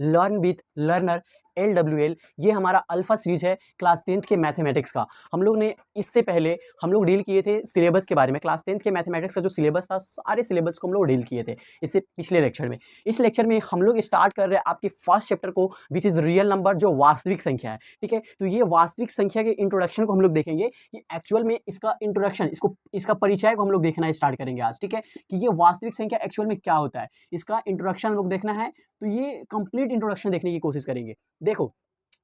Learn with learner LWL, ये हमारा alpha series है क्लास 10th के मैथमेटिक्स का। हम लोग ने इससे पहले हम लोग डील किए थे सिलेबस के बारे में। क्लास 10th के मैथमेटिक्स का जो सिलेबस था, सारे सिलेबस को हम लोग डील किए थे इससे पिछले लेक्चर में। इस लेक्चर में हम लोग स्टार्ट कर रहे हैं आपके फर्स्ट चैप्टर को, विच इज रियल नंबर, जो वास्तविक संख्या है। ठीक है, तो ये वास्तविक संख्या के इंट्रोडक्शन को हम लोग देखेंगे कि एक्चुअल में इसका इंट्रोडक्शन, इसका परिचय को हम लोग देखना स्टार्ट करेंगे आज। ठीक है, कि ये वास्तविक संख्या एक्चुअल में क्या होता है, इसका इंट्रोडक्शन हम लोग देखना है। तो ये कंप्लीट इंट्रोडक्शन देखने की कोशिश करेंगे। देखो,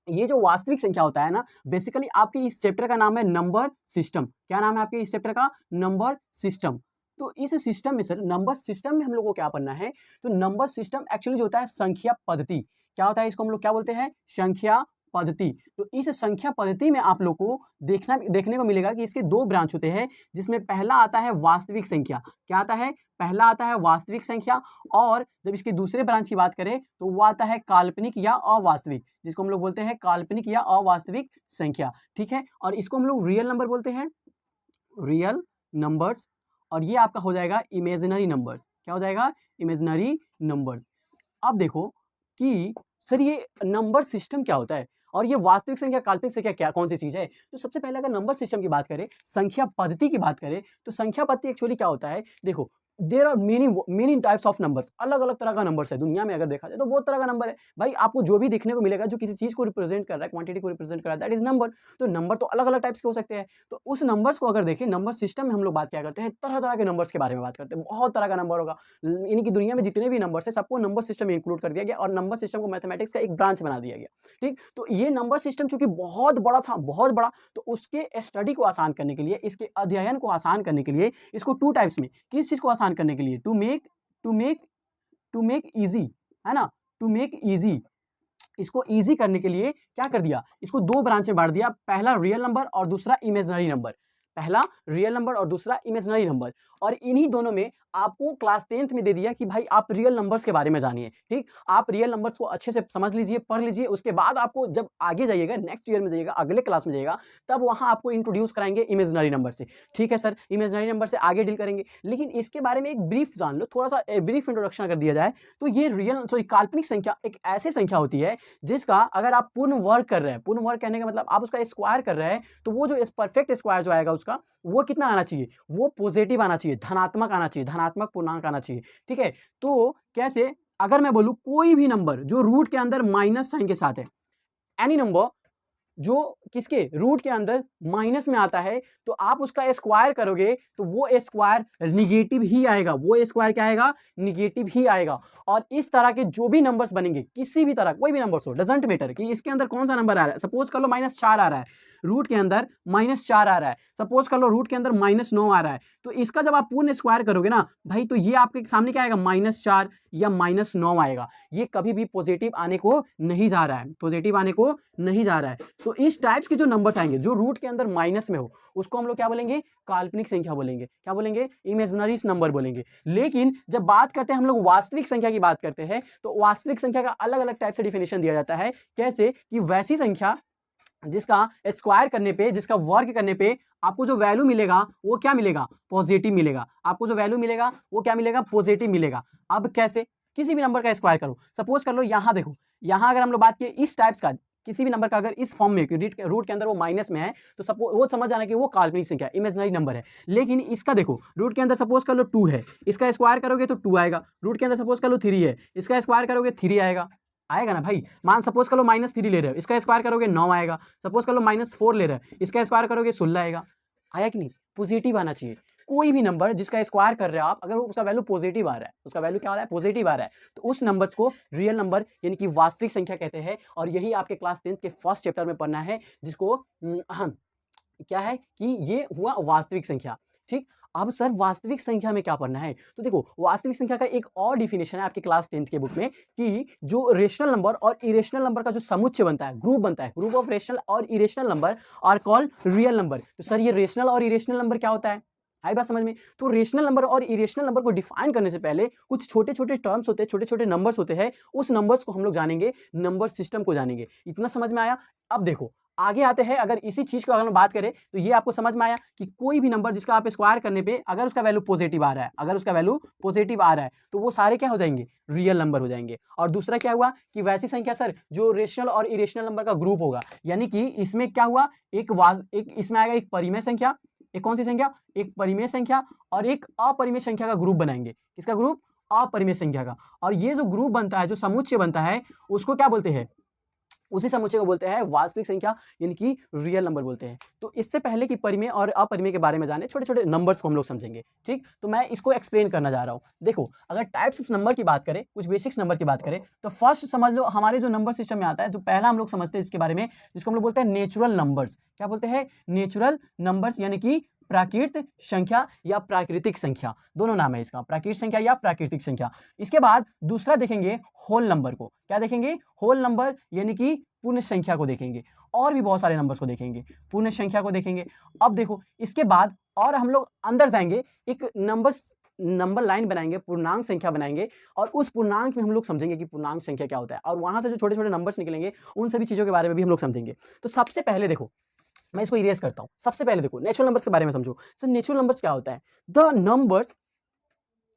ये जो वास्तविक संख्या होता है ना, बेसिकली आपके इस चैप्टर का नाम है नंबर सिस्टम। क्या नाम है आपके इस चैप्टर का? Number system. तो इस सिस्टम में सर, नंबर सिस्टम में हम लोग को क्या पढ़ना है? तो नंबर सिस्टम एक्चुअली जो होता है संख्या पद्धति। क्या होता है? इसको हम लोग क्या बोलते हैं? संख्या पद्धति। तो इस संख्या पद्धति में आप लोग को देखने को मिलेगा कि इसके दो ब्रांच होते हैं, जिसमें पहला आता है वास्तविक संख्या। क्या आता है? पहला आता है वास्तविक संख्या। और जब इसके दूसरे ब्रांच की बात करें तो वो आता है काल्पनिक या अवास्तविक, जिसको हम लोग बोलते हैं काल्पनिक या अवास्तविक संख्या। ठीक है, और इसको हम लोग रियल नंबर बोलते हैं, रियल नंबर्स। और ये आपका हो जाएगा इमेजिनरी नंबर्स। क्या हो जाएगा? Imaginary numbers. अब देखो कि सर ये नंबर सिस्टम क्या होता है और ये वास्तविक संख्या काल्पनिक संख्या क्या, कौन सी चीज है? तो सबसे पहले अगर नंबर सिस्टम की बात करें, संख्या पद्धति की बात करें, तो संख्या पद्धति एक्चुअली क्या होता है? देखो, there are many types of numbers. अलग अलग तरह का नंबर्स है दुनिया में, अगर देखा जाए तो बहुत तरह का नंबर है भाई। आपको जो भी देखने को मिलेगा जो किसी चीज को रिप्रेजेंट कर रहा है, क्वांटिटी को रिप्रेजेंट कर रहा है, दैट इज नंबर। तो नंबर तो अलग अलग टाइप्स के हो सकते हैं। तो उस नंबर्स को अगर देखें, नंबर सिस्टम में हम लोग बात क्या करते हैं? तरह तरह के नंबर्स के बारे में बात करते हैं। बहुत तरह का नंबर होगा, इनकी दुनिया में जितने भी नंबर्स है सबको नंबर सिस्टम में इंक्लूड कर दिया गया और नंबर सिस्टम को मैथमेटिक्स का एक ब्रांच बना दिया गया। ठीक, तो ये नंबर सिस्टम चूंकि बहुत बड़ा था, बहुत बड़ा, तो उसके स्टडी को आसान करने के लिए, इसके अध्ययन को आसान करने के लिए, इसको टू टाइप्स में, किस चीज को आसान करने के लिए? टू मेक इजी, है ना, टू मेक इजी, इसको इजी करने के लिए क्या कर दिया? इसको दो ब्रांच में बांट दिया, पहला रियल नंबर और दूसरा इमेजिनरी नंबर। पहला रियल नंबर और दूसरा इमेजिनरी नंबर। और इन्हीं दोनों में आपको क्लास 10th में दे दिया कि भाई आप रियल नंबर्स के बारे में जानिए। ठीक, आप रियल नंबर्स को अच्छे से समझ लीजिए, पढ़ लीजिए। उसके बाद आपको जब आगे जाइएगा, नेक्स्ट ईयर में जाइएगा, अगले क्लास में जाइएगा, तब वहां आपको इंट्रोड्यूस कराएंगे इमेजिनरी नंबर से। ठीक है सर, इमेजिनरी नंबर से आगे डील करेंगे। लेकिन इसके बारे में एक ब्रीफ जान लो, थोड़ा सा ब्रीफ इंट्रोडक्शन अगर दिया जाए, तो ये काल्पनिक संख्या एक ऐसी संख्या होती है जिसका अगर आप पूर्ण वर्ग कर रहे हैं, पूर्ण वर्ग कहने का मतलब आप उसका स्क्वायर कर रहे हैं, तो वो जो परफेक्ट स्क्वायर जो आएगा उसका, वो कितना आना चाहिए? वो पॉजिटिव आना चाहिए, धनात्मक आना चाहिए, धनात्मक पूर्णांक आना चाहिए। ठीक है, तो कैसे? अगर मैं बोलूं कोई भी नंबर जो रूट के अंदर माइनस साइन के साथ है, एनी नंबर जो किसके रूट के अंदर माइनस में आता है, तो आप उसका स्क्वायर करोगे तो वो स्क्वायर निगेटिव ही आएगा। वो स्क्वायर क्या आएगा? निगेटिव ही आएगा। और इस तरह के जो भी नंबर्स बनेंगे, किसी भी तरह कोई भी नंबर्स हो, डजंट मैटर कि इसके अंदर कौन सा नंबर आ रहा है। सपोज कर लो -4 आ रहा है, रूट के अंदर -4 आ रहा है। सपोज कर लो रूट के अंदर -9 आ रहा है, तो इसका जब आप पूर्ण स्क्वायर करोगे ना भाई, तो ये आपके सामने क्या आएगा? -4 या -9 आएगा। ये कभी भी पॉजिटिव आने को नहीं जा रहा है, पॉजिटिव आने को नहीं जा रहा है। तो इस टाइप्स के जो नंबर्स आएंगे जो रूट के अंदर माइनस में हो, उसको हम लोग क्या बोलेंगे? काल्पनिक संख्या बोलेंगे। क्या बोलेंगे? इमेजिनरी नंबर बोलेंगे। लेकिन जब बात करते हैं हम लोग वास्तविक संख्या की बात करते हैं, तो वास्तविक संख्या का अलग अलग टाइप से डिफिनेशन दिया जाता है। कैसे? कि वैसी संख्या जिसका स्क्वायर करने पे, जिसका वर्ग करने पे आपको जो वैल्यू मिलेगा वो क्या मिलेगा? पॉजिटिव मिलेगा। आपको जो वैल्यू मिलेगा वो क्या मिलेगा? पॉजिटिव मिलेगा। अब कैसे? किसी भी नंबर का स्क्वायर करो, सपोज कर लो यहां देखो, यहां अगर हम लोग बात किए इस टाइप्स का, किसी भी नंबर का अगर इस फॉर्म में रूट के अंदर वो माइनस में है, तो सपोज वो समझ जाना कि वो काल्पनिक संख्या, इमेजिनरी नंबर है। लेकिन इसका देखो, रूट के अंदर सपोज कर लो 2 है, इसका स्क्वायर करोगे तो 2 आएगा। रूट के अंदर सपोज कर लो 3 है, इसका स्क्वायर करोगे 3 आएगा। आएगा ना भाई? मान सपोज कर लो -3 ले रहे हो, इसका स्क्वायर करोगे 9 आएगा। सपोज कर लो -4 ले रहे हो, इसका स्क्वायर करोगे 16 आएगा। आया कि नहीं? पॉजिटिव आना चाहिए। कोई भी नंबर जिसका स्क्वायर कर रहे हो आप, अगर उसका वैल्यू पॉजिटिव आ रहा है, उसका वैल्यू क्या आ रहा है? पॉजिटिव आ रहा है, तो उस नंबर्स को रियल नंबर यानी कि वास्तविक संख्या कहते हैं। और यही आपके क्लास 10th के फर्स्ट चैप्टर में पढ़ना है, जिसको क्या है कि ये हुआ वास्तविक संख्या। ठीक, अब सर वास्तविक संख्या में क्या पढ़ना है? तो देखो, वास्तविक संख्या का एक और डिफिनेशन है आपके क्लास 10th के बुक में, कि जो रेशनल नंबर और इरेशनल नंबर का जो समुच्चय बनता है, ग्रुप बनता है, ग्रुप ऑफ रेशनल और irrational number are called real number. तो सर ये रेशनल और इरेशनल नंबर क्या होता है? आई बात समझ में? तो रेशनल नंबर और इरेशनल नंबर को डिफाइन करने से पहले कुछ छोटे छोटे टर्म्स होते हैं, छोटे छोटे नंबर्स होते हैं, उस नंबर्स को हम लोग जानेंगे, नंबर सिस्टम को जानेंगे। इतना समझ में आया? अब देखो, आगे आते हैं, अगर इसी चीज़ को अगर हम बात करें तो ये आपको समझ में आया कि कोई भी नंबर जिसका आप स्क्वायर करने पे अगर उसका वैल्यू पॉजिटिव आ रहा है, अगर उसका वैल्यू पॉजिटिव आ रहा है तो वो सारे क्या हो जाएंगे, रियल नंबर हो जाएंगे। और दूसरा क्या हुआ कि वैसी संख्या सर जो रेशनल और इरेशनल नंबर का ग्रुप होगा, यानी कि इसमें क्या हुआ, एक इसमें आएगा एक परिमेय संख्या, एक कौन सी संख्या, एक परिमेय संख्या और एक अपरिमेय संख्या का ग्रुप बनाएंगे। किसका ग्रुप, अपरिमेय संख्या का। और ये जो ग्रुप बनता है, जो समुच्चय बनता है, उसको क्या बोलते हैं, उसी समुच्चय को बोलते हैं वास्तविक संख्या, यानी कि रियल नंबर बोलते हैं। तो इससे पहले कि परिमेय और अपरिमेय के बारे में जाने, छोटे छोटे नंबर्स को हम लोग समझेंगे, ठीक। तो मैं इसको एक्सप्लेन करना जा रहा हूँ। देखो, अगर टाइप्स ऑफ नंबर की बात करें, कुछ बेसिक्स नंबर की बात करें, तो फर्स्ट समझ लो हमारे जो नंबर सिस्टम में आता है, जो पहला हम लोग समझते हैं इसके बारे में, जिसको हम लोग बोलते हैं नेचुरल नंबर्स। क्या बोलते हैं, नेचुरल नंबर्स, यानी कि प्राकृत संख्या या प्राकृतिक संख्या, दोनों नाम है इसका, प्राकृतिक संख्या या प्राकृतिक संख्या। इसके बाद दूसरा देखेंगे होल नंबर को। क्या देखेंगे, होल नंबर, यानी कि पूर्ण संख्या को देखेंगे। और भी बहुत सारे नंबर्स को देखेंगे, पूर्ण संख्या को देखेंगे। अब देखो, इसके बाद और हम लोग अंदर जाएंगे, एक नंबर लाइन बनाएंगे, पूर्णांक संख्या बनाएंगे, और उस पूर्णांक में हम लोग समझेंगे कि पूर्णांक संख्या क्या होता है, और वहां से जो छोटे छोटे नंबर्स निकलेंगे उन सभी चीजों के बारे में भी हम लोग समझेंगे। तो सबसे पहले देखो, मैं इसको इरेज करता हूं। सबसे पहले देखो नेचुरल नंबर्स के बारे में समझो। सर नेचुरल नंबर्स क्या होता है, the numbers,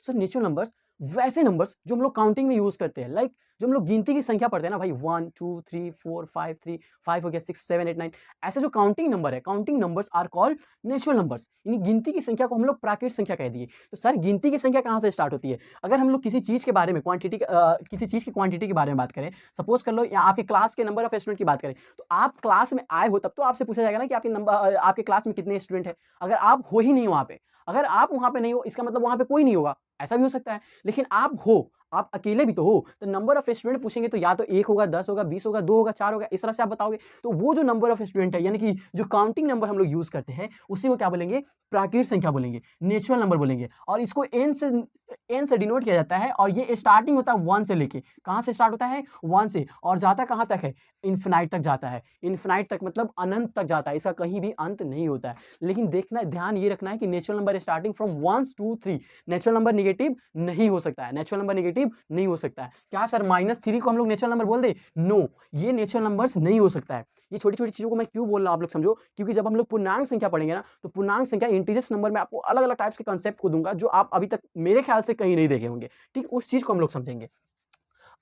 sir natural numbers वैसे नंबर्स जो हम लोग काउंटिंग में यूज करते हैं, लाइक जो हम लोग गिनती की संख्या पढ़ते हैं ना भाई, 1 2 3 4 5 3 5 हो गया, 6 7 8 9, ऐसे जो काउंटिंग नंबर है, counting numbers are called natural numbers. यानी गिनती की संख्या को हम लोग प्राकृतिक संख्या कह दिए। तो सर गिनती की संख्या कहाँ से स्टार्ट होती है, अगर हम लोग किसी चीज के बारे में क्वांटिटी, किसी चीज की क्वांटिटी के बारे में बात करें, सपोज कर लो या आपके क्लास के नंबर ऑफ स्टूडेंट की बात करें, तो आप क्लास में आए हो तब तो आपसे पूछा जाएगा ना कि आपके नंबर, आपके क्लास में कितने स्टूडेंट है। अगर आप हो ही नहीं वहां पे, अगर आप वहां पे नहीं हो, इसका मतलब वहां पे कोई नहीं होगा, ऐसा भी हो सकता है। लेकिन आप हो, आप अकेले भी तो हो, तो नंबर ऑफ स्टूडेंट पूछेंगे तो या तो 1 होगा, 10 होगा, 20 होगा, 2 होगा, 4 होगा, इस तरह से आप बताओगे। तो वो जो नंबर ऑफ स्टूडेंट है, यानी कि जो काउंटिंग नंबर हम लोग यूज करते हैं, उसी को क्या बोलेंगे, प्राकृतिक संख्या बोलेंगे, नेचुरल नंबर बोलेंगे। और इसको एन से डिनोट किया जाता है, और ये स्टार्टिंग होता है 1 से लेके, कहां से स्टार्ट होता है, 1 से, और जाता कहां तक है, इन्फिनाइट तक जाता है। इन्फिनाइट तक मतलब अनंत तक जाता है, इसका कहीं भी अंत नहीं होता है। लेकिन देखना, ध्यान ये रखना है कि natural number starting from 1 2 3, natural number negative नहीं हो सकता है, नेचुरल नंबर नेगेटिव नहीं हो सकता है। क्या सर -3 को हम लोग नेचुरल नंबर बोल दे, नो, ये नेचुरल नंबर्स नहीं हो सकता है। ये छोटी छोटी चीजों को मैं क्यों बोल रहा हूं आप लोग समझो, क्योंकि जब हम लोग पूर्णांक संख्या पढ़ेंगे ना, तो पूर्णांक संख्या, इंटीजर्स नंबर में आपको अलग अलग टाइप्स के कंसेप्ट को दूंगा, जो आप अभी तक मेरे ख्याल से कहीं नहीं देखे होंगे, ठीक। उस चीज को हम लोग समझेंगे।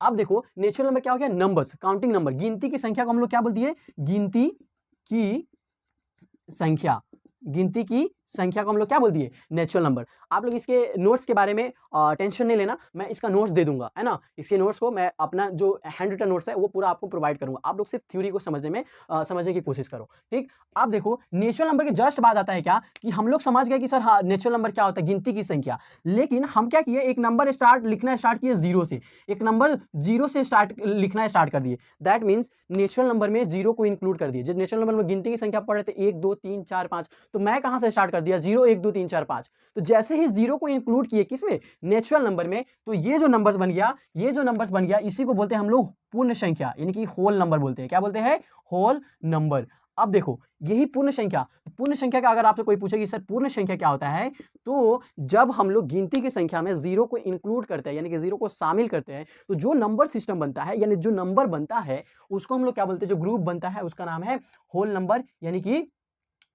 अब देखो नेचुरल नंबर क्या हो गया, नंबर्स, काउंटिंग नंबर, गिनती की संख्या को हम लोग क्या बोल दिए, गिनती की संख्या, गिनती की संख्या को हम लोग क्या बोल दिए, नेचुरल नंबर। आप लोग इसके नोट्स के बारे में टेंशन नहीं लेना, मैं इसका नोट्स दे दूंगा, है ना। इसके नोट्स को मैं अपना जो हैंड रिटन नोट्स है वो पूरा आपको प्रोवाइड करूंगा। आप लोग सिर्फ थ्योरी को समझने में समझने की कोशिश करो, ठीक। अब देखो नेचुरल नंबर के जस्ट बाद आता है क्या, कि हम लोग समझ गए कि सर हाँ नेचुरल नंबर क्या होता है, गिनती की संख्या। लेकिन हम क्या किए, एक नंबर लिखना स्टार्ट किए 0 से, एक नंबर 0 से लिखना स्टार्ट कर दिए। दैट मीन्स नेचुरल नंबर में 0 को इंक्लूड कर दिए। जब नेचुरल नंबर में गिनती की संख्या पढ़ रहे थे 1 2 3 4 5, तो मैं कहां से स्टार्ट कर दिया, 0 1 2 3 4 5। तो जैसे ही 0 को इंक्लूड किए किसमें, नेचुरल नंबर में, तो ये जो नंबर्स बन गया, ये जो नंबर्स बन गया, इसी को बोलते हैं हम लोग पूर्ण संख्या, यानी कि होल नंबर बोलते हैं। क्या बोलते हैं, होल नंबर। अब देखो यही पूर्ण संख्या, पूर्ण संख्या का अगर आपसे कोई पूछे कि सर पूर्ण संख्या क्या होता है, तो जब हम लोग गिनती की संख्या में 0 को इंक्लूड करते हैं, यानी कि 0 को शामिल करते हैं, तो जो नंबर सिस्टम बनता है, यानी जो नंबर बनता है, उसको हम लोग क्या बोलते हैं, जो ग्रुप बनता है उसका नाम है होल नंबर, यानी कि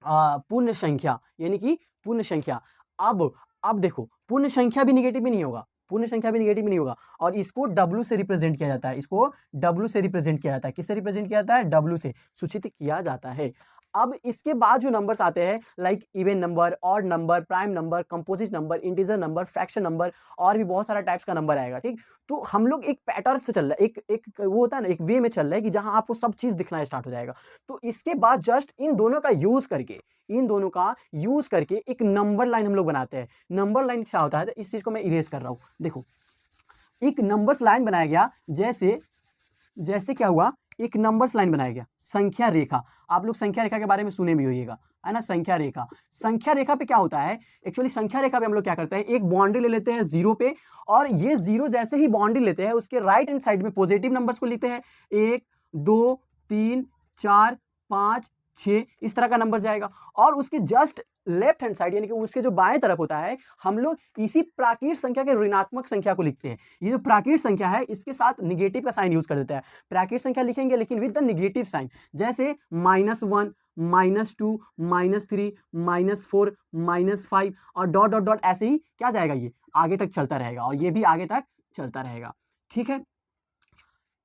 पूर्ण संख्या, यानी कि पूर्ण संख्या। अब देखो पूर्ण संख्या भी निगेटिव भी नहीं होगा, पूर्ण संख्या भी निगेटिव नहीं होगा, और इसको W से रिप्रेजेंट किया जाता है, इसको W से रिप्रेजेंट किया जाता है। किससे रिप्रेजेंट किया जाता है, W से सूचित किया जाता है। अब इसके बाद जो नंबर्स आते हैं, like even number, odd number, prime number, composite number, integer number, fraction number, और भी बहुत सारा टाइप्स का नंबर आएगा, ठीक। तो हम लोग एक पैटर्न से चल रहा है, एक वो होता है ना, एक वे में चल रहा है कि जहां आपको सब चीज दिखना स्टार्ट हो जाएगा। तो इसके बाद जस्ट इन दोनों का यूज करके एक नंबर लाइन हम लोग बनाते हैं। नंबर लाइन क्या होता है, इस चीज को मैं इरेज कर रहा हूं। देखो एक नंबर्स लाइन बनाया गया, जैसे क्या हुआ, एक नंबर्स लाइन बनाया गया, संख्या रेखा। आप लोग संख्या रेखा के बारे में सुने भी होइएगा, है ना। संख्या रेखा, संख्या रेखा पे क्या होता है, एक्चुअली संख्या रेखा पे हम लोग क्या करते हैं, एक बाउंड्री ले लेते हैं 0 पे, और ये 0 जैसे ही बाउंड्री लेते हैं, उसके राइट हैंड साइड में पॉजिटिव नंबर्स को लिखते हैं, 1 2 3 4 5 6 इस तरह का नंबर जाएगा। और उसके जस्ट लेफ्ट हैंड साइड यानी कि उसके जो बाएं तरफ होता है, हम लोग इसी प्राकृत संख्या के ऋणात्मक संख्या को लिखते हैं। ये जो प्राकृत संख्या है इसके साथ निगेटिव का साइन यूज कर देता है। प्राकृत संख्या लिखेंगे लेकिन विद द निगेटिव साइन, जैसे -1, -2, -3, -4, -5 और डॉट डॉट डॉट, ऐसे ही क्या जाएगा, ये आगे तक चलता रहेगा और ये भी आगे तक चलता रहेगा। ठीक है,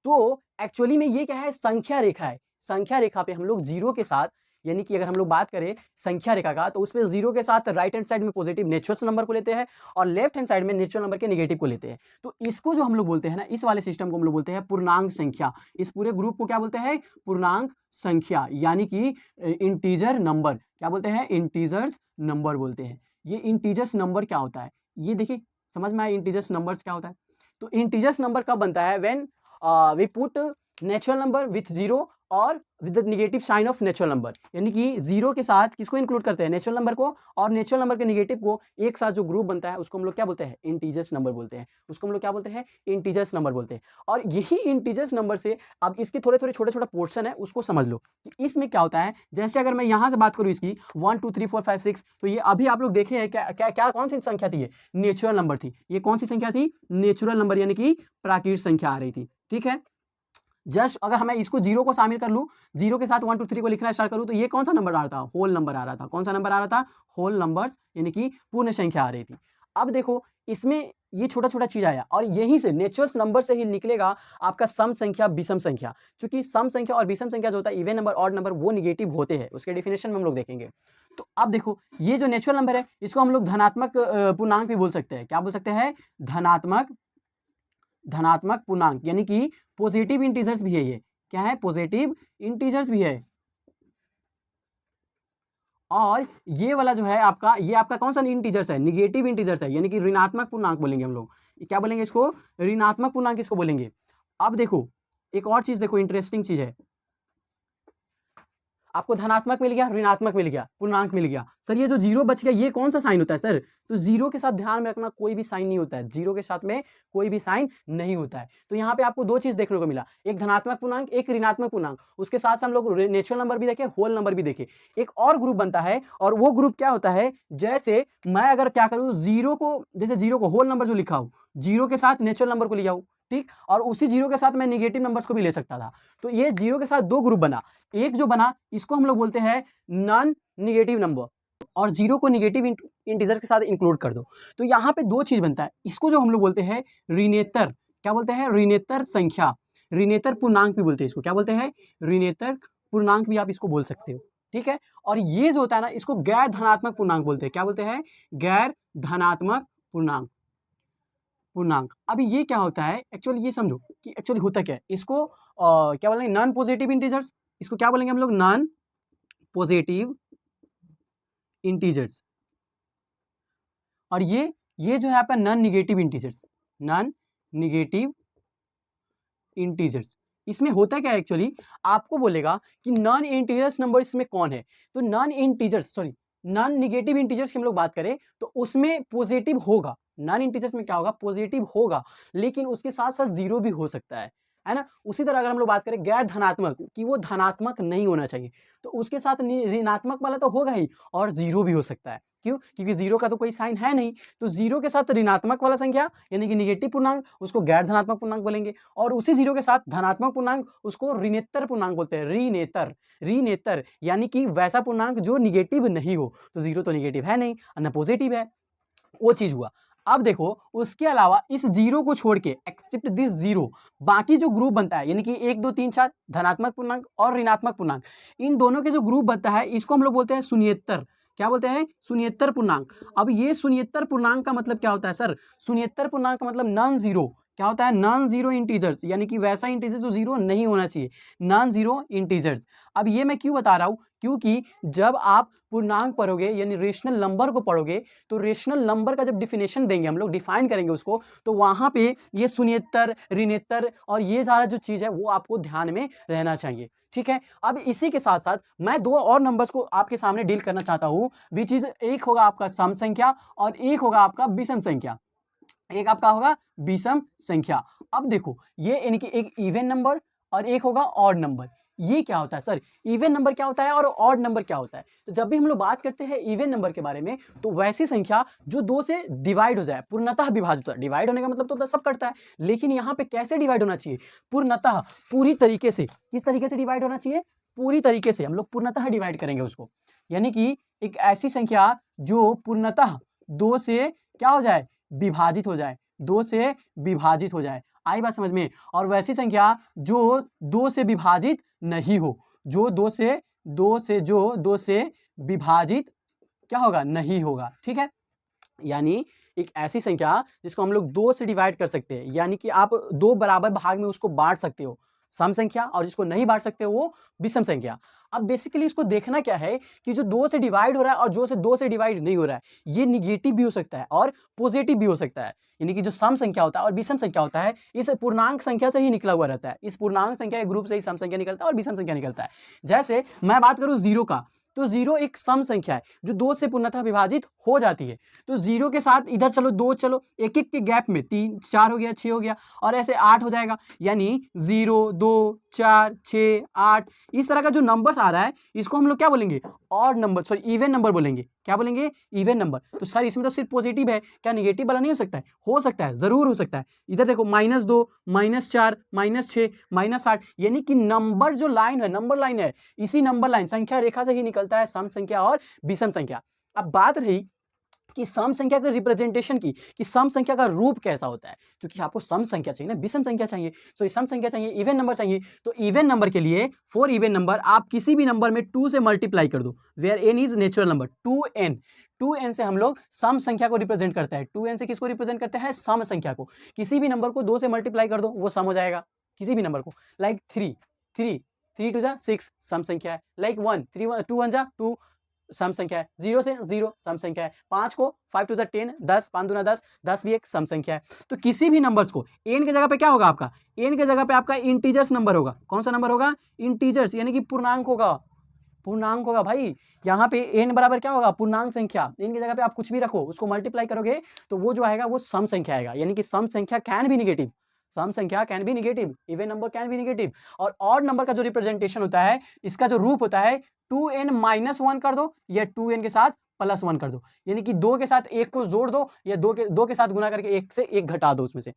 तो एक्चुअली में ये क्या है, संख्या रेखा है। संख्या रेखा पे हम लोग जीरो के साथ, यानी कि अगर हम लोग बात करें संख्या रेखा का, तो उसमें जीरो के साथ राइट हैंड साइड में पॉजिटिव नेचुरल नंबर को लेते हैं और लेफ्ट हैंड साइड में नेचुरल नंबर के नेगेटिव को लेते हैं। तो इसको जो हम लोग बोलते हैं ना, इस वाले सिस्टम को हम लोग बोलते हैं पूर्णांक संख्या। इस पूरे ग्रुप को क्या बोलते हैं, पूर्णांक संख्या, यानी कि इंटीजर नंबर। क्या बोलते हैं, इंटीजर्स नंबर बोलते हैं। ये इंटीजर्स नंबर क्या होता है, ये देखिए समझ में आया इंटीजर्स नंबर्स क्या होता है। तो इंटीजर्स नंबर कब बनता है, when we put natural number with zero और with the negative sign of natural number, यानी कि जीरो के साथ किसको इंक्लूड करते हैं, नेचुरल नंबर को, और नेचुरल नंबर के नेगेटिव को एक साथ जो ग्रुप बनता है उसको हम लोग क्या बोलते हैं, इंटीजर्स नंबर बोलते हैं। उसको हम लोग क्या बोलते हैं, इंटीजर्स नंबर बोलते हैं। और यही इंटीजर्स नंबर से अब इसके थोड़े थोड़े छोटे छोटे पोर्शन है, उसको समझ लो कि इसमें क्या होता है। जैसे अगर मैं यहाँ से बात करूँ इसकी 1 2 3 4 5 6, तो ये अभी आप लोग देखे हैं क्या क्या क्या कौन सी संख्या थी, ये नेचुरल नंबर थी। ये कौन सी संख्या थी, नेचुरल नंबर, यानी कि प्राकृत संख्या आ रही थी। ठीक है, जस्ट अगर मैं इसको जीरो को शामिल कर लूं, जीरो के साथ 1 2 3 को लिखना स्टार्ट करूं, तो ये कौन सा नंबर आ रहा था, होल नंबर आ रहा था। कौन सा नंबर आ रहा था, होल नंबर्स, यानी कि पूर्ण संख्या आ रही थी। अब देखो इसमें ये छोटा छोटा चीज आया और यहीं से नेचुरल नंबर से ही निकलेगा आपका सम संख्या, विषम संख्या। क्योंकि सम संख्या और विषम संख्या जो होता है, इवन नंबर ऑड नंबर, वो निगेटिव होते हैं। उसके डिफिनेशन में हम लोग देखेंगे। तो अब देखो ये जो नेचुरल नंबर है इसको हम लोग धनात्मक पूर्णांक भी बोल सकते हैं। क्या बोल सकते हैं, धनात्मक पूर्णांक, यानी कि पॉजिटिव इंटीजर्स भी है। ये क्या है, पॉजिटिव इंटीजर्स भी है। और ये वाला जो है आपका, ये आपका कौन सा इंटीजर्स है, निगेटिव इंटीजर्स है, यानी कि ऋणात्मक पूर्णांक बोलेंगे हम लोग। क्या बोलेंगे इसको, ऋणात्मक पूर्णांक इसको बोलेंगे। अब देखो एक और चीज देखो, इंटरेस्टिंग चीज है। आपको धनात्मक मिल गया, ऋणात्मक मिल गया, पूर्णांक मिल गया। सर ये जो जीरो बच गया ये कौन सा साइन होता है सर, तो जीरो के साथ ध्यान में रखना कोई भी साइन नहीं होता है। जीरो के साथ में कोई भी साइन नहीं होता है। तो यहाँ पे आपको दो चीज देखने को मिला, एक धनात्मक पूर्णांक, एक ऋणात्मक पूर्णांक। उसके साथ साथ हम लोग नेचुरल नंबर भी देखे, होल नंबर भी देखे। एक और ग्रुप बनता है और वो ग्रुप क्या होता है, जैसे मैं अगर क्या करूँ, जीरो को, जैसे जीरो को होल नंबर जो लिखा हो, जीरो के साथ नेचुरल नंबर को ले जाऊँ, ठीक, और उसी जीरो के साथ मैं निगेटिव नंबर्स को भी ले सकता था। तो ये जीरो के साथ दो ग्रुप बना। एक जो बना इसको हम लोग बोलते हैं नॉन निगेटिव नंबर, और जीरो को निगेटिव इंटीजर्स के साथ इंक्लूड कर दो। तो यहाँ पे दो चीज बनता है, इसको जो हम लोग बोलते हैं ऋणेतर, क्या बोलते हैं, ऋणेतर संख्या, ऋणेतर पूर्णांक भी बोलते हैं इसको। क्या बोलते हैं, ऋणेतर पूर्णांक भी आप इसको बोल सकते हो। ठीक है, और ये जो होता है ना, इसको गैर धनात्मक पूर्णांक बोलते हैं। क्या बोलते हैं, गैर धनात्मक पूर्णांक। अभी ये क्या होता है, एक्चुअली ये समझो कि एक्चुअली होता क्या है। इसको क्या बोलेंगे, नॉन पॉजिटिव इंटीजर्स। इसको क्या बोलेंगे हम लोग, नॉन पॉजिटिव इंटीजर्स। और ये जो है आपका non negative integers, non negative integers. इसमें होता क्या है, एक्चुअली आपको बोलेगा कि नॉन इंटीजर्स नंबर इसमें कौन है। तो non integers, sorry, non negative integers की हम लोग बात करें तो उसमें पॉजिटिव होगा। नॉन इंटीजर्स में क्या होगा, पॉजिटिव होगा, लेकिन उसके साथ साथ जीरो भी हो सकता है ना। उसी तरह अगर हम लोग बात करें गैर धनात्मक, कि वो धनात्मक नहीं होना चाहिए, तो उसके साथ ऋणात्मक वाला तो होगा ही और जीरो भी हो सकता है। क्यों, क्योंकि जीरो का तो कोई साइन है नहीं। तो जीरो के साथ ऋणात्मक वाला संख्या यानी कि निगेटिव पूर्णांक, उसको गैर धनात्मक पूर्णांक बोलेंगे। और उसी जीरो के साथ धनात्मक पूर्णांक, उसको ऋणेतर पूर्णांक बोलते हैं। ऋणेतर यानी कि वैसा पूर्णांक जो निगेटिव नहीं हो। तो जीरो तो निगेटिव है नहीं, न पॉजिटिव है, वो चीज हुआ। अब देखो उसके अलावा इस जीरो को छोड़ के, एक्सेप्ट दिस जीरो, बाकी जो ग्रुप बनता है, यानी कि 1 2 3 4 धनात्मक पूर्णांक और ऋणात्मक पूर्णांक, इन दोनों के जो ग्रुप बनता है इसको हम लोग बोलते हैं शून्येतर। क्या बोलते हैं, शून्येतर पूर्णांक। अब ये शून्येतर पूर्णांक का मतलब क्या होता है सर, शून्येतर पूर्णांक का मतलब नॉन जीरो। क्या होता है, नॉन जीरो इंटीजर्स, यानी कि वैसा इंटीजर जो जीरो नहीं होना चाहिए, नॉन जीरो इंटीजर्स। अब ये मैं क्यों बता रहा हूं, क्योंकि जब आप पूर्णांक पढ़ोगे यानी रेशनल नंबर को पढ़ोगे, तो रेशनल नंबर का जब डिफिनेशन देंगे, हम लोग डिफाइन करेंगे उसको, तो वहां पे ये शून्येतर, ऋणेतर और ये सारा जो चीज है वो आपको ध्यान में रहना चाहिए। ठीक है, अब इसी के साथ साथ मैं दो और नंबर्स को आपके सामने डील करना चाहता हूं, विच इज, एक होगा आपका सम संख्या और एक होगा आपका विषम संख्या। एक आपका होगा विषम संख्या। अब देखो ये यानी कि एक इवन नंबर और एक होगा ऑड नंबर। ये क्या होता है सर, इवन नंबर क्या होता है और ऑड नंबर क्या होता है। तो जब भी हम लोग बात करते हैं इवन नंबर के बारे में, तो वैसी संख्या जो 2 से डिवाइड हो जाए, पूर्णतः विभाजित हो जाए। डिवाइड होने का मतलब तो सब कटता है, लेकिन यहाँ पे कैसे डिवाइड होना चाहिए, पूर्णतः, पूरी तरीके से। किस तरीके से डिवाइड होना चाहिए, पूरी तरीके से। हम लोग पूर्णतः डिवाइड करेंगे उसको, यानी कि एक ऐसी संख्या जो पूर्णतः 2 से क्या हो जाए, विभाजित हो जाए, 2 से विभाजित हो जाए। आई बात समझ में। और वैसी संख्या जो 2 से विभाजित नहीं हो, जो 2 से विभाजित क्या होगा, नहीं होगा। ठीक है, यानी एक ऐसी संख्या जिसको हम लोग 2 से डिवाइड कर सकते हैं, यानी कि आप 2 बराबर भाग में उसको बांट सकते हो, सम संख्या, और जिसको नहीं बांट सकते हो वो विषम संख्या। अब बेसिकली इसको देखना क्या है कि जो 2 से डिवाइड हो रहा है और जो से 2 से डिवाइड नहीं हो रहा है, ये निगेटिव भी हो सकता है और पॉजिटिव भी हो सकता है। यानी कि जो सम संख्या होता है और विषम संख्या होता है, इस पूर्णांक संख्या से ही निकला हुआ रहता है। इस पूर्णांक संख्या के ग्रुप से ही सम संख्या निकलता है और विषम संख्या निकलता है। जैसे मैं बात करूं 0 का, तो 0 एक सम संख्या है जो 2 से पूर्णतः विभाजित हो जाती है। तो 0 के साथ इधर चलो 2, चलो एक एक के गैप में 3, 4 हो गया, 6 हो गया, और ऐसे 8 हो जाएगा। यानी 0, 2, 4, 6, 8, इस तरह का जो नंबर्स आ रहा है, इसको हम लोग क्या बोलेंगे, odd number, sorry even number बोलेंगे। क्या बोलेंगे, इवन नंबर। तो सर इसमें तो सिर्फ पॉजिटिव है, क्या निगेटिव वाला नहीं हो सकता है? हो सकता है, जरूर हो सकता है। इधर देखो -2, -4, -6, -8, यानी कि नंबर जो लाइन है, नंबर लाइन है, इसी नंबर लाइन संख्या रेखा से ही निकलता है सम संख्या और विषम संख्या। अब बात रही कि सम संख्या के रिप्रेजेंटेशन की, कि सम संख्या का रूप कैसा होता है, क्योंकि आपको सम संख्या चाहिए ना, विषम संख्या चाहिए, सॉरी सम संख्या चाहिए, इवन नंबर चाहिए। तो इवन नंबर के लिए, फॉर इवन नंबर, आप किसी भी नंबर में 2 से मल्टीप्लाई कर दो, where n is natural number. 2n से हम लोग सम संख्या को रिप्रेजेंट करते हैं। 2n से किसको रिप्रेजेंट करते हैं, सम संख्या को। किसी भी नंबर को 2 से मल्टीप्लाई कर दो, वो सम हो जाएगा, किसी भी नंबर को। लाइक 3 3 2 6 सम संख्या है। लाइक 1 3 2 1 2 सम संख्या है। 0 से 0 सम संख्या है। 5 को 5 2 10, 10 5 दूना 10, 10 भी एक सम संख्या है। तो किसी भी नंबर्स को n के जगह पे क्या होगा आपका, n के जगह पे आपका इंटीजर्स नंबर होगा। कौन सा नंबर होगा, इंटीजर्स, यानी कि पूर्णांक होगा, पूर्णांक होगा भाई। यहाँ पे n बराबर क्या होगा, पूर्णांक संख्या। n की जगह पे आप कुछ भी रखो, उसको मल्टीप्लाई करोगे तो वो जो आएगा वो सम संख्या आएगा। यानी कि सम संख्या कैन बी निगेटिव, सम संख्या can be negative, even number can be negative. और ऑड नंबर का जो रिप्रेजेंटेशन होता है, इसका जो रूप होता है, 2n - 1 कर दो या 2n के साथ +1 कर दो। यानी कि 2 के साथ 1 को जोड़ दो या 2 के साथ गुना करके 1 से 1 घटा दो उसमें से।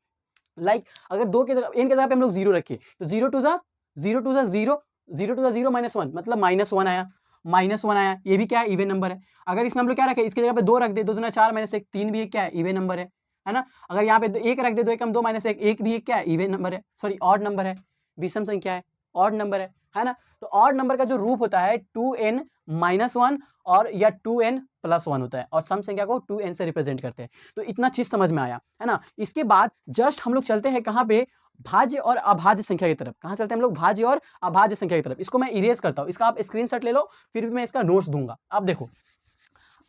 लाइक अगर 2 के n के जगह पे हम लोग 0 रखे, तो 0 2 जा 0 2 जा 0, 0 2 जा 0 -1, मतलब -1 आया, -1 आया। ये भी क्या है, इवन नंबर है। अगर इसमें हम लोग क्या रखे, इसकी जगह पे 2 रख दे, 2 दूना 4 -1 3 भी एक क्या है, इवन नंबर है ना। अगर यहाँ पे 1 रख दे, 2 एकम 2 -1 1 भी एक क्या है, इवन नंबर है, सॉरी ऑड नंबर है, विषम संख्या है, ऑड नंबर है ना। तो ऑड नंबर का जो रूप होता है 2n - 1 और या 2n + 1 होता है, और सम संख्या को 2n से रिप्रेजेंट करते हैं। तो इतना चीज समझ में आया है ना। इसके बाद जस्ट हम लोग चलते हैं कहाँ पे, भाज्य और अभाज्य संख्या की तरफ। कहाँ चलते हैं हम लोग, भाज्य और अभाज्य संख्या की तरफ। इसको मैं इरेज करता हूँ, इसका आप स्क्रीनशॉट ले लो, फिर भी मैं इसका नोट्स दूंगा। अब देखो,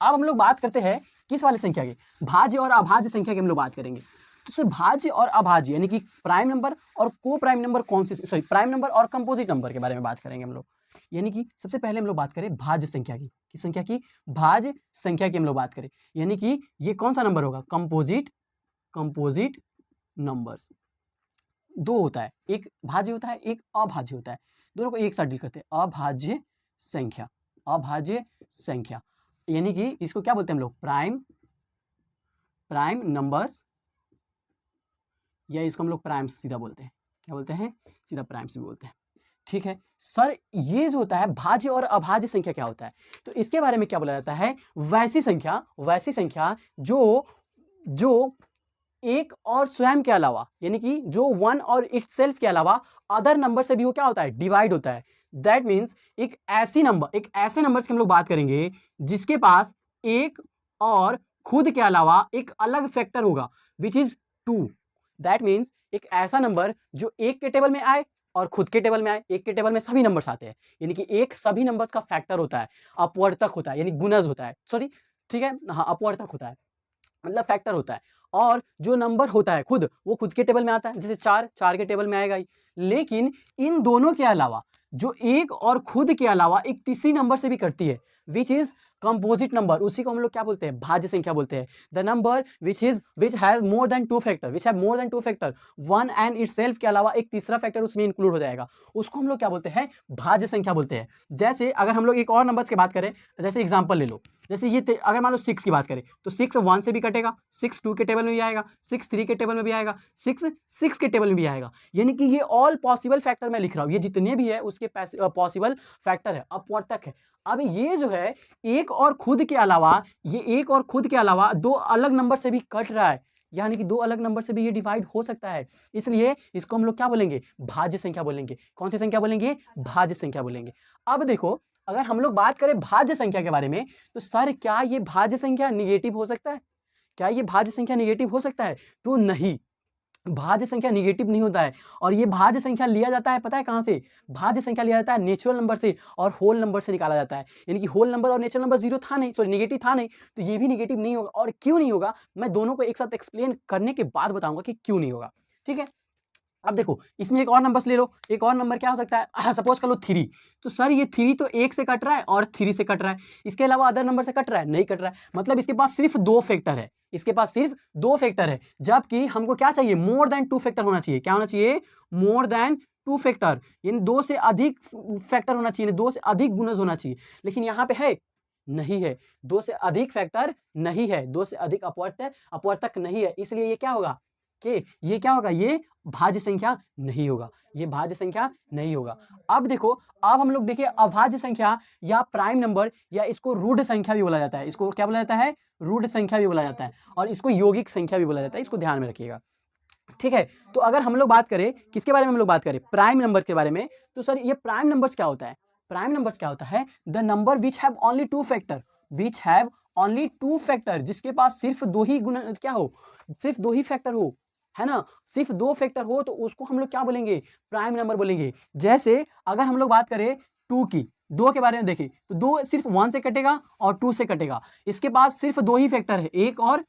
अब हम लोग बात करते हैं किस वाली संख्या की, भाज्य और अभाज्य संख्या की हम लोग बात करेंगे। तो सर भाज्य और अभाज्य यानी कि प्राइम नंबर और को प्राइम नंबर कौन से, सॉरी प्राइम नंबर और कंपोजिट नंबर के बारे में बात करेंगे हम लोग। यानी कि सबसे पहले हम लोग बात करें भाज्य संख्या की, किस संख्या की, भाज्य संख्या की हम लोग बात करें। यानी कि ये कौन सा नंबर होगा, कंपोजिट नंबर्स। दो होता है, एक भाज्य होता है, एक अभाज्य होता है। दोनों को एक साथ डील करते हैं, अभाज्य संख्या, अभाज्य संख्या। यानी कि इसको क्या बोलते हैं हम लोग, प्राइम नंबर्स, या इसको हम लोग प्राइम से सीधा बोलते हैं, क्या बोलते हैं, सीधा प्राइम से बोलते हैं। ठीक है सर, ये जो होता है भाज्य और अभाज्य संख्या क्या होता है, तो इसके बारे में क्या बोला जाता है, वैसी संख्या जो एक और स्वयं के अलावा, यानी कि जो वन और इटसेल्फ के अलावा अदर नंबर से भी वो क्या होता है, डिवाइड होता है। दैट मीन्स एक ऐसे नंबर की हम लोग बात करेंगे जिसके पास एक और खुद के अलावा एक अलग फैक्टर होगा, विच इज 2। दैट मीन्स एक ऐसा नंबर जो एक के टेबल में आए और खुद के टेबल में आए। एक के टेबल में सभी नंबर्स आते हैं, यानी कि एक सभी नंबर्स का फैक्टर होता है, अपवर्तक होता है, यानी गुणज होता है, सॉरी ठीक है हाँ, अपवर्तक होता है, मतलब फैक्टर होता है। और जो नंबर होता है खुद, वो खुद के टेबल में आता है, जैसे 4 के टेबल में आएगा ही। लेकिन इन दोनों के अलावा जो एक और खुद के अलावा एक तीसरी नंबर से भी कटती है, विच इज कंपोजिट नंबर, उसी को हम लोग क्या बोलते हैं, भाज्य संख्या बोलते हैं। The number which has more than two factor, which have more than two factor, one and itself के अलावा एक तीसरा फैक्टर उसमें इंक्लूड हो जाएगा, उसको हम लोग क्या बोलते हैं, भाज्य संख्या बोलते हैं। जैसे अगर हम लोग एक और नंबर्स की बात करें, जैसे एग्जांपल ले लो, जैसे ये अगर मान लो 6 की बात करें तो 6 1 से भी कटेगा, 6 2 के टेबल में भी आएगा, 6 3 के टेबल में भी आएगा, 6 6 के टेबल में भी आएगा। यानी कि ये ऑल पॉसिबल फैक्टर मैं लिख रहा हूँ, ये जितने भी है उसके पॉसिबल फैक्टर है, अपवर्तक है। अब ये जो है एक और खुद के अलावा, ये एक और खुद के अलावा दो अलग नंबर से भी कट रहा है, यानी कि दो अलग नंबर से भी ये डिवाइड हो सकता है, इसलिए इसको हम लोग क्या बोलेंगे, भाज्य संख्या बोलेंगे। कौन सी संख्या बोलेंगे, भाज्य संख्या बोलेंगे। अब देखो अगर हम लोग बात करें भाज्य संख्या के बारे में, तो सर क्या ये भाज्य संख्या निगेटिव हो सकता है, क्या ये भाज्य संख्या निगेटिव हो सकता है, तो नहीं, भाज्य संख्या निगेटिव नहीं होता है। और ये भाज्य संख्या लिया जाता है पता है कहां से, भाज्य संख्या लिया जाता है नेचुरल नंबर से और होल नंबर से निकाला जाता है। यानी कि होल नंबर और नेचुरल नंबर जीरो था नहीं, सॉरी निगेटिव था नहीं, तो ये भी निगेटिव नहीं होगा। और क्यों नहीं होगा, मैं दोनों को एक साथ एक्सप्लेन करने के बाद बताऊंगा कि क्यों नहीं होगा, ठीक है। अब देखो इसमें एक और नंबर्स ले लो, एक और नंबर क्या हो सकता है, सपोज कर लो 3, तो सर ये 3 तो 1 से कट रहा है और 3 से कट रहा है, इसके अलावा अदर नंबर से कट रहा है, नहीं कट रहा है, मतलब इसके पास सिर्फ 2 फैक्टर है, इसके पास सिर्फ 2 फैक्टर है। जबकि हमको क्या चाहिए, मोर देन 2 फैक्टर होना चाहिए, क्या होना चाहिए, मोर देन 2 फैक्टर, यानी 2 से अधिक फैक्टर होना चाहिए, 2 से अधिक गुणज होना चाहिए। लेकिन यहाँ पे है नहीं है, 2 से अधिक फैक्टर नहीं है, 2 से अधिक अपवर्तक नहीं है, इसलिए ये क्या होगा कि ये क्या होगा, ये भाज्य संख्या नहीं होगा, ये भाज्य संख्या नहीं होगा। अब देखो, अब हम लोग देखिए अभाज्य संख्या या प्राइम नंबर या इसको रूढ़ संख्या भी बोला जाता है, इसको क्या बोला जाता है, रूढ़ संख्या भी बोला जाता है, और इसको यौगिक संख्या भी बोला जाता है, इसको ध्यान में रखिएगा, ठीक है। तो अगर हम लोग बात करें किसके बारे में, हम लोग बात करें प्राइम नंबर के बारे में, तो सर ये प्राइम नंबर्स क्या होता है, प्राइम नंबर्स क्या होता है, the number which have only 2 factor, which have only 2 factor, जिसके पास सिर्फ 2 ही गुण क्या हो, सिर्फ 2 ही फैक्टर हो, है ना, सिर्फ 2 फैक्टर हो, तो उसको हम लोग क्या बोलेंगे, प्राइम नंबर बोलेंगे। जैसे अगर हम लोग बात करें 2 की, 2 के बारे में देखें तो 2 सिर्फ 1 से कटेगा और 2 से कटेगा, इसके पास सिर्फ 2 ही फैक्टर है, 1 और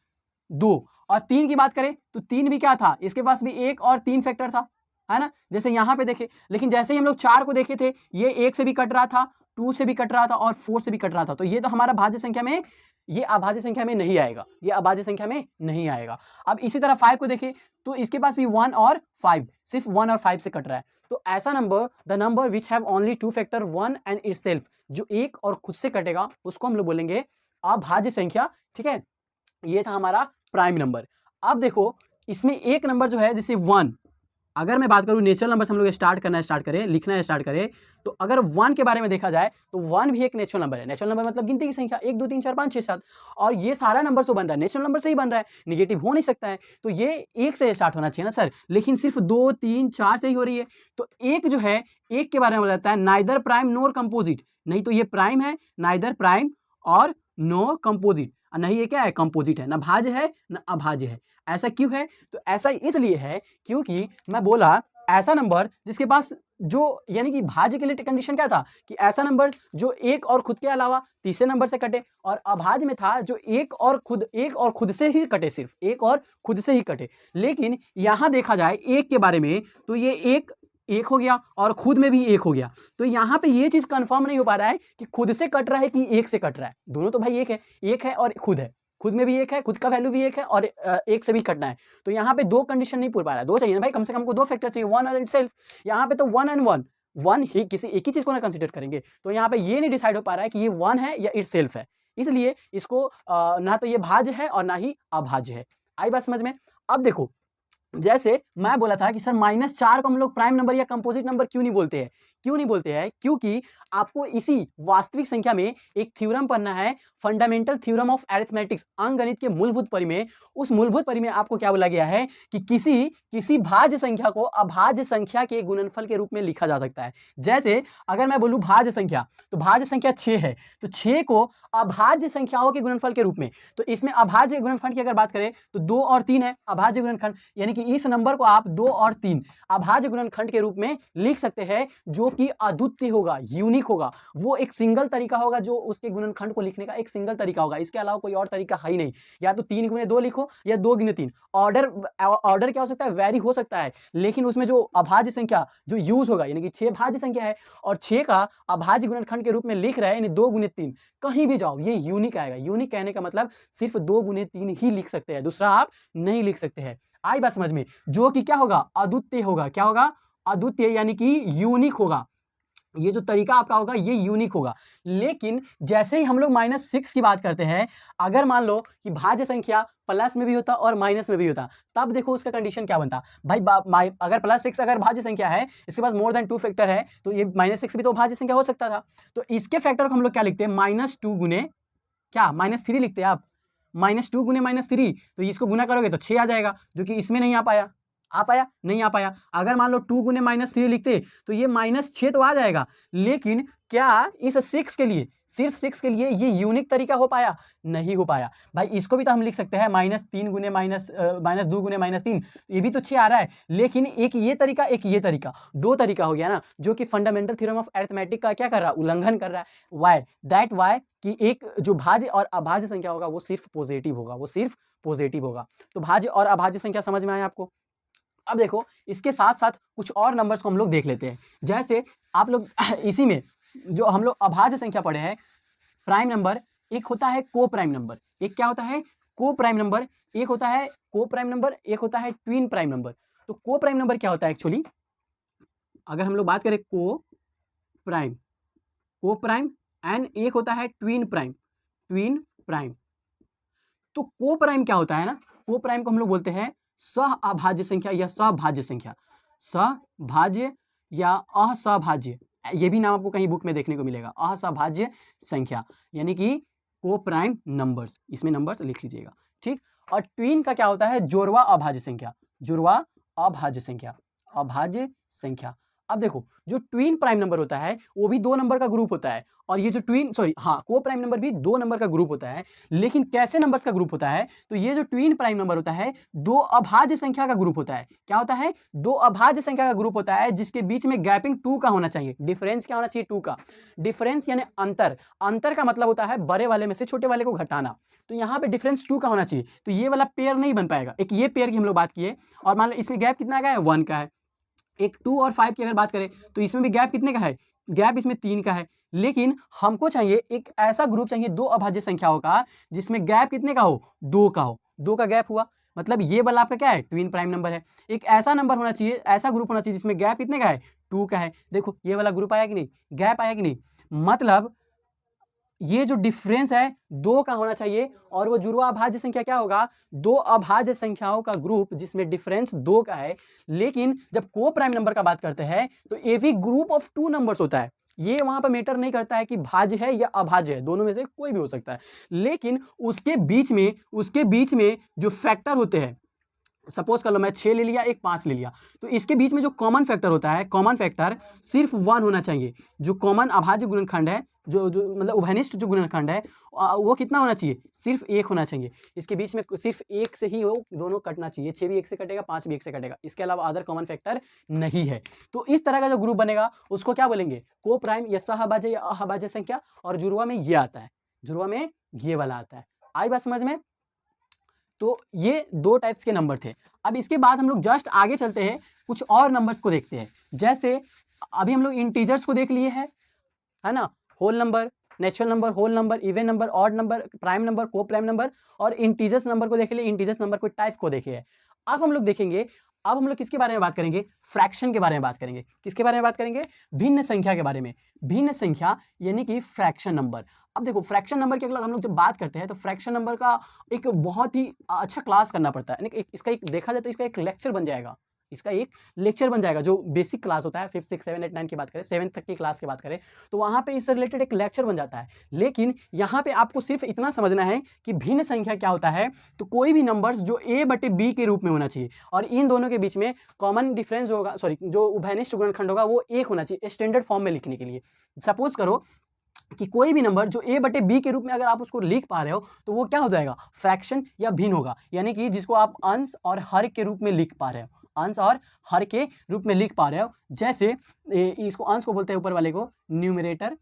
2। और 3 की बात करें तो 3 भी क्या था, इसके पास भी 1 और 3 फैक्टर था, है ना, जैसे यहाँ पे देखे। लेकिन जैसे ही हम लोग 4 को देखे थे, ये 1 से भी कट रहा था, 2 से भी कट रहा था और 4 से भी कट रहा था, तो ये तो हमारा भाज्य संख्या में, ये अभाज्य संख्या में नहीं आएगा, ये अभाज्य संख्या में नहीं आएगा। अब इसी तरह 5 को देखें तो इसके पास भी 1 और 5, सिर्फ 1 और 5 से कट रहा है, तो ऐसा number, the number which have only 2 factor 1 and itself, जो एक और खुद से कटेगा, उसको हम लोग बोलेंगे अभाज्य संख्या, ठीक है। ये था हमारा प्राइम नंबर। अब देखो इसमें एक नंबर जो है जैसे 1, अगर मैं बात करूं नेचुरल नंबर से हम लोग स्टार्ट करें लिखना स्टार्ट करें, तो अगर 1 के बारे में देखा जाए तो 1 भी एक नेचुरल नंबर है। नेचुरल नंबर मतलब गिनती की संख्या, 1 2 3 4 5 6 7, और ये सारा नंबर तो बन रहा है नेचुरल नंबर से ही बन रहा है, निगेटिव हो नहीं सकता है, तो ये 1 से स्टार्ट होना चाहिए ना सर, लेकिन सिर्फ 2 3 4 से ही हो रही है। तो एक जो है, एक के बारे में बोला जाता है नाइदर प्राइम नोर कंपोजिट, नहीं तो ये प्राइम है, नाइदर प्राइम और नो कंपोजिट, नहीं ये क्या है, कंपोजिट है, ना भाज्य है ना अभाज्य है। ऐसा क्यों है, तो ऐसा इसलिए है क्योंकि मैं बोला ऐसा नंबर जिसके पास जो, यानी कि भाज्य के लिए कंडीशन क्या था कि ऐसा नंबर जो एक और खुद के अलावा तीसरे नंबर से कटे, और अभाज्य में था जो एक और खुद से ही कटे, सिर्फ एक और खुद से ही कटे। लेकिन यहां देखा जाए एक के बारे में, तो ये एक हो गया और खुद में भी एक हो गया, तो यहाँ पे ये चीज कंफर्म नहीं हो पा रहा है कि खुद से कट रहा है कि एक से कट रहा है, दोनों तो भाई एक है और खुद है, खुद में भी एक है, खुद का वैल्यू भी एक है और एक से भी कटना है, तो यहाँ पे 2 कंडीशन नहीं पूर पा रहा है, 2 चाहिए ना भाई, कम से कम हमको 2 फैक्टर चाहिए, 1 और इटसेल्फ। यहाँ पे तो 1 एंड 1 ही, किसी एक ही चीज को ना कंसीडर करेंगे, तो यहाँ पे ये नहीं डिसाइड हो पा रहा है कि ये 1 है या इटसेल्फ है, इसलिए इसको ना तो ये भाज्य है और ना ही अभाज्य है। आई बात समझ में। अब देखो जैसे मैं बोला था कि सर -4 को हम लोग प्राइम नंबर या कंपोजिट नंबर क्यों नहीं बोलते हैं, क्योंकि आपको इसी वास्तविक संख्या में एक थ्योरम पढ़ना है, फंडामेंटल थ्योरम ऑफ अरिथमेटिक्स, अंकगणित के मूलभूत परि में। उस मूलभूत परि में आपको क्या बोला गया है कि किसी भाज्य संख्या को अभाज्य संख्या के गुणनफल के रूप में लिखा जा सकता है। जैसे अगर मैं बोलूं भाज्य संख्या, तो भाज्य संख्या 6 है, तो 6 को अभाज्य संख्याओं के गुणनफल के रूप में, तो इसमें अभाज्य गुणनफल की अगर बात करें तो 2 और 3 है अभाज्य गुणनफल, यानी कि इस नंबर को आप 2 और 3 अभाज्य गुणनखंड के रूप में लिख सकते हैं, जो कि अद्वितीय होगा, यूनिक होगा। वो एक सिंगल तरीका होगा जो उसके गुणनखंड को लिखने का एक सिंगल तरीका होगा, इसके अलावा कोई और तरीका है ही नहीं। या तो 3 गुने 2 लिखो या 2 गुने 3। ऑर्डर क्या हो सकता है, वेरी हो सकता है, लेकिन उसमें जो अभाज्य संख्या जो यूज होगा, यानी कि 6 भाज्य संख्या है और 6 का अभाज्य गुणनखंड के रूप में लिख रहे हैं, यानी 2 गुने 3, कहीं भी जाओ ये यूनिक आएगा। यूनिक कहने का मतलब सिर्फ 2 गुने 3 ही लिख सकते हैं, दूसरा आप नहीं लिख सकते हैं। आई बात समझ में? जो कि क्या होगा, अद्वितीय होगा। क्या होगा, अद्वितीय, यानी कि यूनिक होगा। ये जो तरीका आपका होगा ये यूनिक होगा। लेकिन जैसे ही हम लोग -6 की बात करते हैं, अगर मान लो कि भाज्य संख्या प्लस में भी होता और माइनस में भी होता, तब देखो उसका कंडीशन क्या बनता भाई। अगर +6 अगर भाज्य संख्या है, इसके पास मोर देन 2 फैक्टर है, तो ये -6 भी तो भाज्य संख्या हो सकता था। तो इसके फैक्टर को हम लोग क्या लिखते हैं, -2 गुने क्या, -3 लिखते हैं आप। -2 गुने -3, तो इसको गुना करोगे तो 6 आ जाएगा, जो कि इसमें नहीं आ पाया। आ पाया? नहीं आ पाया। अगर मान लो 2 गुने -3 लिखते तो ये -6 तो आ जाएगा, लेकिन क्या इस 6 के लिए, सिर्फ 6 के लिए ये यूनिक तरीका हो पाया? नहीं हो पाया। भाई इसको भी तो हम लिख सकते हैं -3 गुने -2 गुने -3, ये भी तो 6 आ रहा है, लेकिन एक ये तरीका, एक ये तरीका, 2 तरीका हो गया ना, जो कि फंडामेंटल थ्योरम ऑफ अरिथमेटिक का क्या कर रहा है, उल्लंघन कर रहा है। व्हाई? दैट व्हाई कि एक जो भाज्य और अभाज्य संख्या होगा वो सिर्फ पॉजिटिव होगा, वो सिर्फ पॉजिटिव होगा। तो भाज्य और अभाज्य संख्या समझ में आया आपको? अब देखो इसके साथ-साथ कुछ और नंबर्स को हम लोग देख लेते हैं। जैसे आप लोग इसी में जो हम लोग अभाज्य संख्या पढ़े हैं, प्राइम नंबर, एक होता है को-प्राइम नंबर, एक क्या होता है, को-प्राइम नंबर, एक होता है को-प्राइम नंबर, एक होता है ट्विन प्राइम नंबर। तो को-प्राइम नंबर क्या होता है एक्चुअली, अगर हम लोग बात करें को-प्राइम, को-प्राइम एंड एक होता है ट्विन प्राइम, ट्विन प्राइम। तो को-प्राइम क्या होता है ना, को-प्राइम को हम लोग बोलते हैं सह अभाज्य संख्या या सभाज्य संख्या, सभाज्य या असभाज्य, ये भी नाम आपको कहीं बुक में देखने को मिलेगा, असभाज्य संख्या, यानी कि को प्राइम नंबर्स, इसमें नंबर्स लिख लीजिएगा, ठीक। और ट्विन का क्या होता है, जोड़वा अभाज्य संख्या, जुड़वा अभाज्य संख्या, अभाज्य संख्या। अब देखो जो ट्विन प्राइम नंबर होता है वो भी 2 नंबर का ग्रुप होता है, और ये जो को प्राइम नंबर भी 2 नंबर का ग्रुप होता है। लेकिन कैसे नंबर्स का ग्रुप होता है, तो ये जो ट्विन प्राइम नंबर होता है 2 अभाज्य संख्या का ग्रुप होता है। क्या होता है, 2 अभाज्य संख्या का ग्रुप होता है, जिसके बीच में गैपिंग 2 का होना चाहिए, डिफरेंस क्या होना चाहिए, 2 का। डिफरेंस यानी अंतर, अंतर का मतलब होता है बड़े वाले में से छोटे वाले को घटाना, तो यहाँ पे डिफरेंस 2 का होना चाहिए। तो ये वाला पेयर नहीं बन पाएगा। एक ये पेयर की हम लोग बात किए, और मान लो इसमें गैप कितना का है, 1 का है। एक 2 और 5 की अगर बात करें तो इसमें भी गैप कितने का है, गैप इसमें 3 का है। लेकिन हमको चाहिए एक ऐसा ग्रुप चाहिए 2 अभाज्य संख्याओं का जिसमें गैप कितने का हो, 2 का हो। 2 का गैप हुआ, मतलब ये वाला आपका क्या है, ट्विन प्राइम नंबर है। एक ऐसा नंबर होना चाहिए, ऐसा ग्रुप होना चाहिए जिसमें गैप कितने का है, 2 का है। देखो ये वाला ग्रुप आया कि नहीं, गैप आया कि नहीं, मतलब ये जो डिफरेंस है 2 का होना चाहिए, और वो जुड़वा अभाज्य संख्या क्या होगा, 2 अभाज्य संख्याओं का ग्रुप जिसमें डिफरेंस 2 का है। लेकिन जब को प्राइम नंबर का बात करते हैं तो ये भी ग्रुप ऑफ 2 नंबर्स होता है। ये वहां पर मैटर नहीं करता है कि भाज्य है या अभाज्य है, दोनों में से कोई भी हो सकता है। लेकिन उसके बीच में जो फैक्टर होते हैं, सपोज कर लो मैं 6 ले लिया, एक 5 ले लिया, तो इसके बीच में जो कॉमन फैक्टर होता है, कॉमन फैक्टर सिर्फ 1 होना चाहिए। जो कॉमन अभाज्य गुणनखंड है, जो मतलब उभयनिष्ठ जो गुणनखंड है, वो कितना होना चाहिए, सिर्फ 1 होना चाहिए। इसके बीच में सिर्फ 1 से ही वो दोनों कटना चाहिए, 6 भी 1 से कटेगा, 5 भी 1 से कटेगा, इसके अलावा अदर कॉमन फैक्टर नहीं है। तो इस तरह का जो ग्रुप बनेगा उसको क्या बोलेंगे, को प्राइम या सहअभाज्य या अभाज्य संख्या, और जुड़वा में ये आता है, जुड़वा में ये वाला आता है। आई बात समझ में? तो ये 2 टाइप्स के नंबर थे। अब इसके बाद हम लोग जस्ट आगे चलते हैं, कुछ और नंबर्स को देखते हैं। जैसे अभी हम लोग इंटीजर्स को देख लिए है ना, whole number, natural number, whole number, even number, odd number, prime number, coprime number, और इंटीजर्स नंबर को देख लिए, इंटीजर्स नंबर को टाइप को देखे है। अब हम लोग देखेंगे, अब हम लोग किसके बारे में बात करेंगे, फ्रैक्शन के बारे में बात करेंगे। किसके बारे में बात करेंगे, भिन्न संख्या के बारे में। भिन्न संख्या यानी कि फ्रैक्शन नंबर। अब देखो फ्रैक्शन नंबर की अगर हम लोग जब बात करते हैं तो फ्रैक्शन नंबर का एक बहुत ही अच्छा क्लास करना पड़ता है, यानी इसका एक देखा जाए तो इसका एक लेक्चर बन जाएगा, इसका एक लेक्चर बन जाएगा। जो बेसिक क्लास होता है 5, 6, 7, 8, 9 की बात करें, 7 तक की क्लास की बात करें, तो वहाँ पे इससे रिलेटेड एक लेक्चर बन जाता है। लेकिन यहाँ पे आपको सिर्फ इतना समझना है कि भिन्न संख्या क्या होता है, तो कोई भी नंबर्स जो a/b के रूप में होना चाहिए, और इन दोनों के बीच में कॉमन डिफरेंस होगा, जो उभयनिष्ठ गुणनखंड होगा वो 1 होना चाहिए स्टैंडर्ड फॉर्म में लिखने के लिए। सपोज करो कि कोई भी नंबर जो a बटे b के रूप में अगर आप उसको लिख पा रहे हो तो वो क्या हो जाएगा, फ्रैक्शन या भिन्न होगा, यानी कि जिसको आप अंश और हर के रूप में लिख पा रहे हो, अंश और हर के रूप में लिख पा रहे हो। जैसे इसको अंश को बोलते हैं ऊपर वाले को न्यूमरेटर,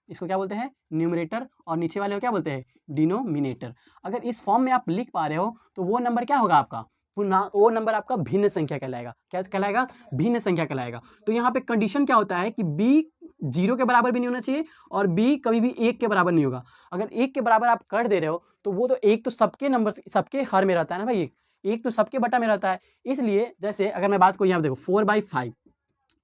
इसको क्या बोलते हैं, न्यूमरेटर, और नीचे वाले को क्या बोलते हैं, डिनोमिनेटर। अगर इस फॉर्म में आप लिख पा रहे हो तो वो नंबर क्या होगा आपका, वो नंबर आपका भिन्न संख्या कहलाएगा। क्या कहलाएगा, भिन्न संख्या कहलाएगा। तो यहाँ पे कंडीशन क्या होता है कि b 0 के बराबर भी नहीं होना चाहिए और b कभी भी 1 के बराबर नहीं होगा। अगर 1 के बराबर आप कर दे रहे हो तो वो तो एक तो सबके नंबर सबके हर में रहता है ना भाई, एक तो सबके बटा में रहता है। इसलिए जैसे अगर मैं बात करूँ, यहाँ देखो 4/5,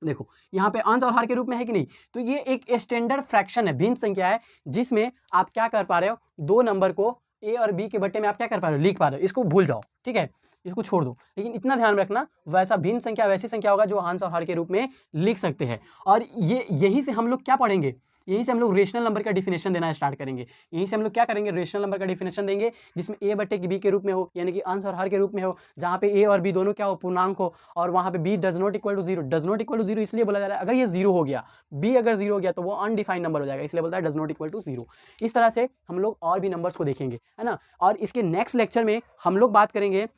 देखो यहाँ पे अंश और हर के रूप में है कि नहीं, तो ये एक स्टैंडर्ड फ्रैक्शन है, भिन्न संख्या है, जिसमें आप क्या कर पा रहे हो, दो नंबर को ए और बी के बट्टे में आप क्या कर पा रहे हो, लिख पा रहे हो। इसको भूल जाओ, ठीक है, इसको छोड़ दो, लेकिन इतना ध्यान रखना वैसा भिन्न संख्या वैसी संख्या होगा जो अंश और हर के रूप में लिख सकते हैं। और ये यहीं से हम लोग क्या पढ़ेंगे, यहीं से हम लोग रेशनल नंबर का डिफिनेशन देना स्टार्ट करेंगे। यहीं से हम लोग क्या करेंगे, रेशनल नंबर का डिफिनेशन देंगे, जिसमें ए बट्टे की बी के रूप में हो, यानी कि अंश और हर के रूप में हो, जहाँ पे ए और बी दोनों क्या हो, पूर्णांक हो, और वहाँ पे B does not equal to zero. Does not equal to zero इसलिए बोला जा रहा है, अगर ये जीरो हो गया, बी अगर जीरो हो गया तो वो अनडिफाइंड नंबर हो जाएगा, इसलिए बोलता है does not equal to zero. इस तरह से हम लोग और भी नंबर्स को देखेंगे, है ना। और इसके नेक्स्ट लेक्चर में हम लोग बात करेंगे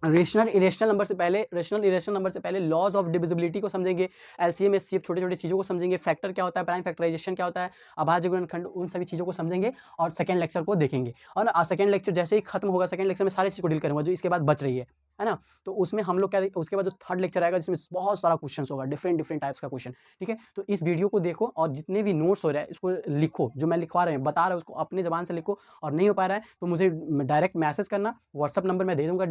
रेशनल इरेशनल नंबर से पहले, रेशनल इरेशनल नंबर से पहले लॉज ऑफ डिविजिबिलिटी को समझेंगे, एलसीएम एचसीएफ छोटे छोटे चीज़ों को समझेंगे, फैक्टर क्या होता है, प्राइम फैक्टराइजेशन क्या होता है, अभाज्य गुणनखंड, उन सभी चीज़ों को समझेंगे और सेकंड लेक्चर को देखेंगे। और ना सेकंड लेक्चर जैसे ही खत्म होगा, सेकंड लेक्चर में सारी चीज़ को डील करूँगा जो इसके बाद बच रही है ना। तो उसमें हम लोग क्या, उसके बाद जो थर्ड लेक्चर आएगा जिसमें बहुत सारा क्वेश्चन होगा, डिफरेंट डिफरेंट टाइप्स का क्वेश्चन, ठीक है। तो इस वीडियो को देखो और जितने भी नोट्स हो रहा है इसको लिखो, जो मैं लिखवा रहे हैं बता रहा हूँ उसको अपने ज़बान से लिखो, और नहीं हो पा रहा है तो मुझे डायरेक्ट मैसेज करना, व्हाट्सअप नंबर मैं दे दूँगा